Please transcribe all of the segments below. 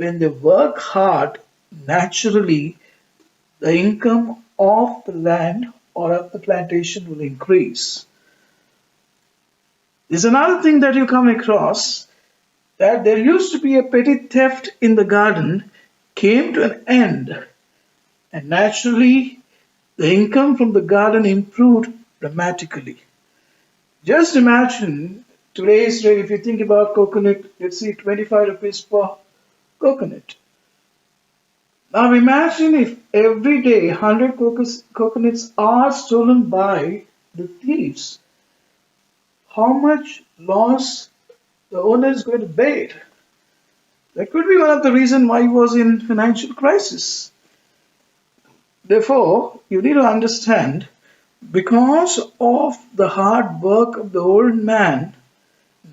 when they work hard, naturally the income of the land or of the plantation will increase. There's another thing that you come across, that there used to be a petty theft in the garden, came to an end, and naturally the income from the garden improved dramatically. Just imagine today's rate, if you think about coconut, let's see, 25 rupees per coconut. Now imagine if every day 100 coconuts are stolen by the thieves, how much loss the owner is going to bear. That could be one of the reasons why he was in financial crisis. Therefore, you need to understand, because of the hard work of the old man,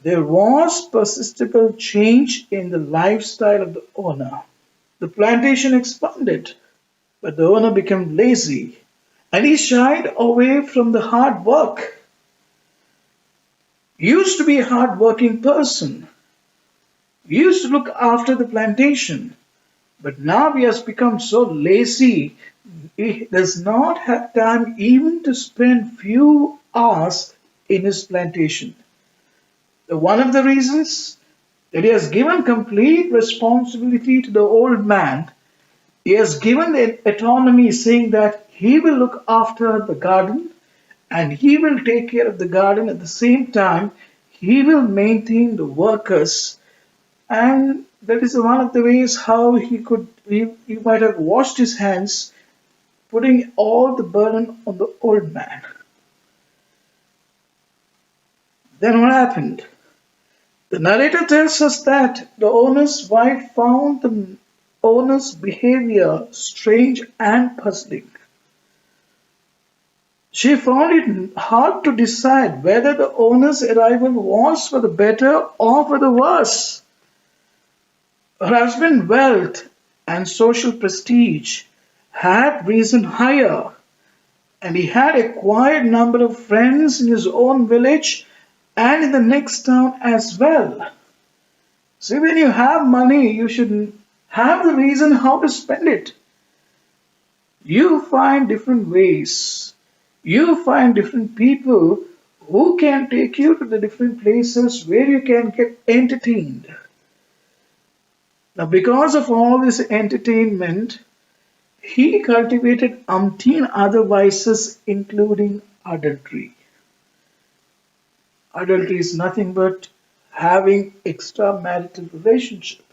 there was perceptible change in the lifestyle of the owner. The plantation expanded, but the owner became lazy and he shied away from the hard work. He used to be a hard working person. He used to look after the plantation, but now he has become so lazy, he does not have time even to spend few hours in his plantation. One of the reasons that he has given complete responsibility to the old man, he has given the autonomy, saying that he will look after the garden and he will take care of the garden. At the same time, he will maintain the workers, and that is one of the ways how he might have washed his hands, putting all the burden on the old man. Then what happened? The narrator tells us that the owner's wife found the owner's behavior strange and puzzling. She found it hard to decide whether the owner's arrival was for the better or for the worse. Her husband's wealth and social prestige had risen higher, and he had acquired a number of friends in his own village and in the next town as well. See, when you have money, you should have the reason how to spend it. You find different ways. You find different people who can take you to the different places where you can get entertained. Now, because of all this entertainment, he cultivated umpteen other vices, including adultery. Adultery is nothing but having extramarital relationship.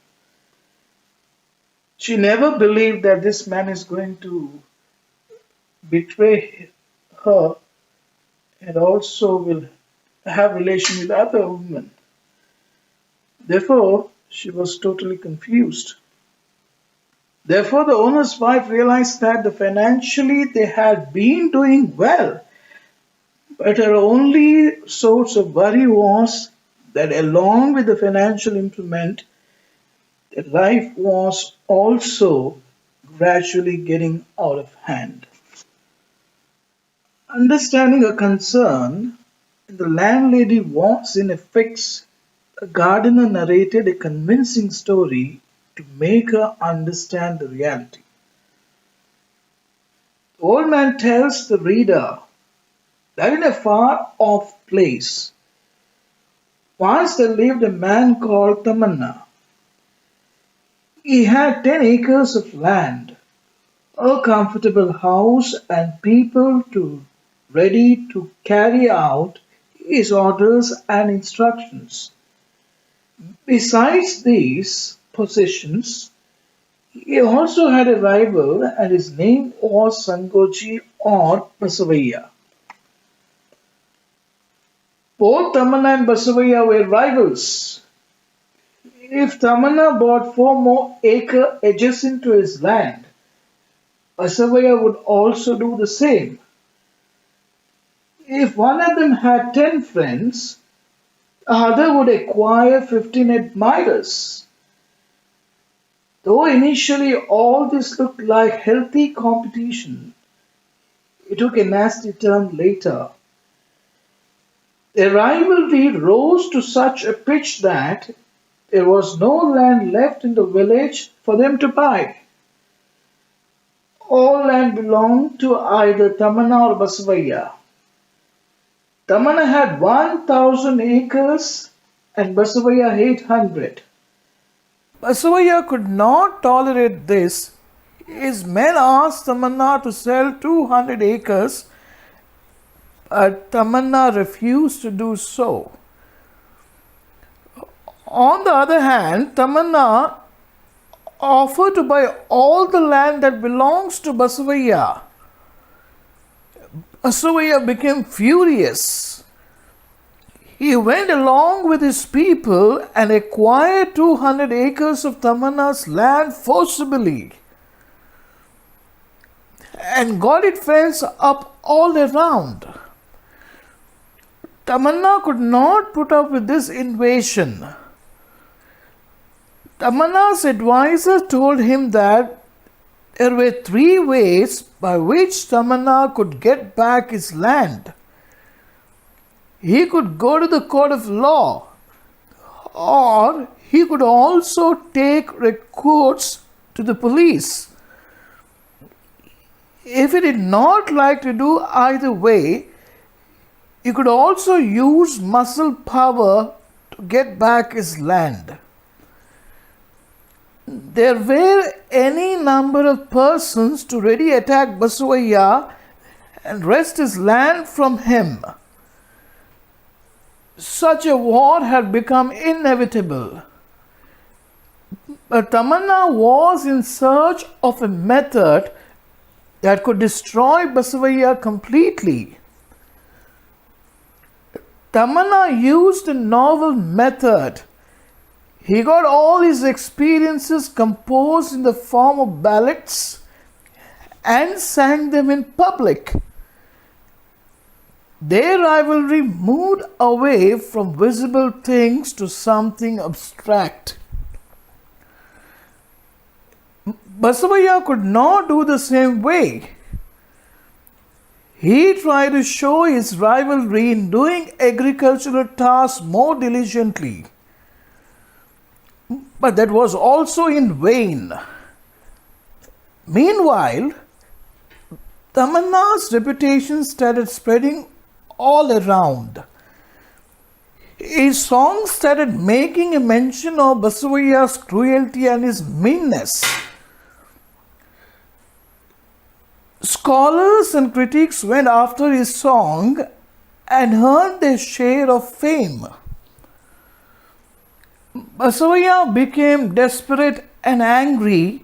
She never believed that this man is going to betray her and also will have relation with other women. Therefore, she was totally confused. Therefore, the owner's wife realized that financially they had been doing well, but her only source of worry was that along with the financial improvement, that life was also gradually getting out of hand. Understanding her concern, the landlady was in a fix. The gardener narrated a convincing story to make her understand the reality. The old man tells the reader that in a far off place, once there lived a man called Tamanna. He had 10 acres of land, a comfortable house, and people ready to carry out his orders and instructions. Besides these possessions, he also had a rival, and his name was Sangoji or Basavaya. Both Tamanna and Basavaya were rivals. If Tamanna bought 4 more acres adjacent to his land, Basavaya would also do the same. If one of them had 10 friends, the other would acquire 15 admirers. Though initially all this looked like healthy competition, it took a nasty turn later. The rivalry rose to such a pitch that There was no land left in the village for them to buy. All land belonged to either Tamanna or Basavaya. Tamanna had 1,000 acres and Basavaya 800. Basavaya could not tolerate this. His men asked Tamanna to sell 200 acres, but Tamanna refused to do so. On the other hand, Tamanna offered to buy all the land that belongs to Basavaya. Basavaya became furious. He went along with his people and acquired 200 acres of Tamanna's land forcibly and got it fenced up all around. Tamanna could not put up with this invasion. Tamanna's advisor told him that there were three ways by which Tamanna could get back his land. He could go to the court of law, or he could also take recourse to the police. If he did not like to do either way, he could also use muscle power to get back his land. There were any number of persons to ready attack Basavaya and wrest his land from him. Such a war had become inevitable. But Tamanna was in search of a method that could destroy Basavaya completely. Tamanna used a novel method. He got all his experiences composed in the form of ballads and sang them in public. Their rivalry moved away from visible things to something abstract. Basavaya could not do the same way. He tried to show his rivalry in doing agricultural tasks more diligently. But that was also in vain. Meanwhile, Tamanna's reputation started spreading all around. His songs started making a mention of Basavaya's cruelty and his meanness. Scholars and critics went after his song and earned their share of fame. Basavaya became desperate and angry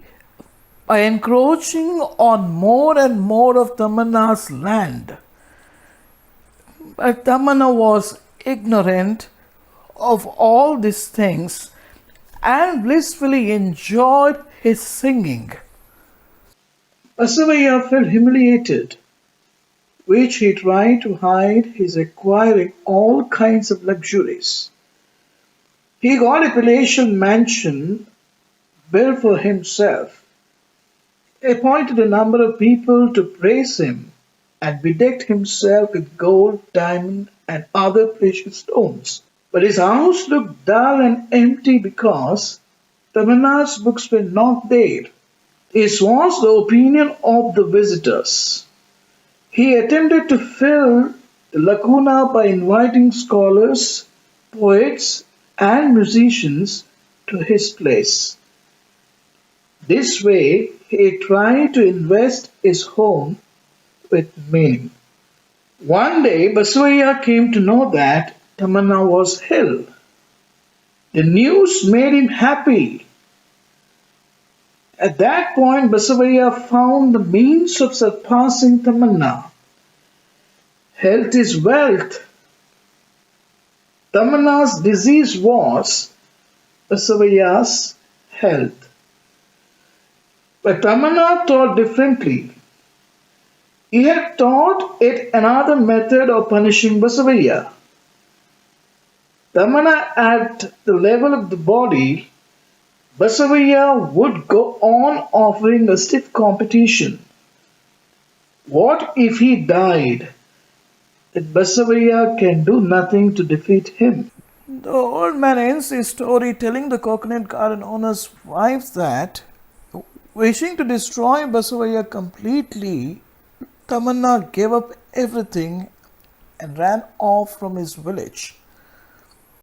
by encroaching on more and more of Tamanna's land. But Tamanna was ignorant of all these things and blissfully enjoyed his singing. Basavaya felt humiliated, which he tried to hide his acquiring all kinds of luxuries. He got a palatial mansion built for himself, appointed a number of people to praise him, and bedecked himself with gold, diamond, and other precious stones. But his house looked dull and empty because Tamanna's books were not there. This was the opinion of the visitors. He attempted to fill the lacuna by inviting scholars, poets, and musicians to his place. This way, he tried to invest his home with meaning. One day, Basavaya came to know that Tamanna was ill. The news made him happy. At that point, Basavaya found the means of surpassing Tamanna. Health is wealth. Tamanna's disease was Basavaya's health. But Tamanna thought differently. He had taught it another method of punishing Basavaya. Tamanna at the level of the body, Basavaya would go on offering a stiff competition. What if he died? That Basavaya can do nothing to defeat him. The old man ends his story telling the coconut garden owner's wife that, wishing to destroy Basavaya completely, Tamanna gave up everything and ran off from his village.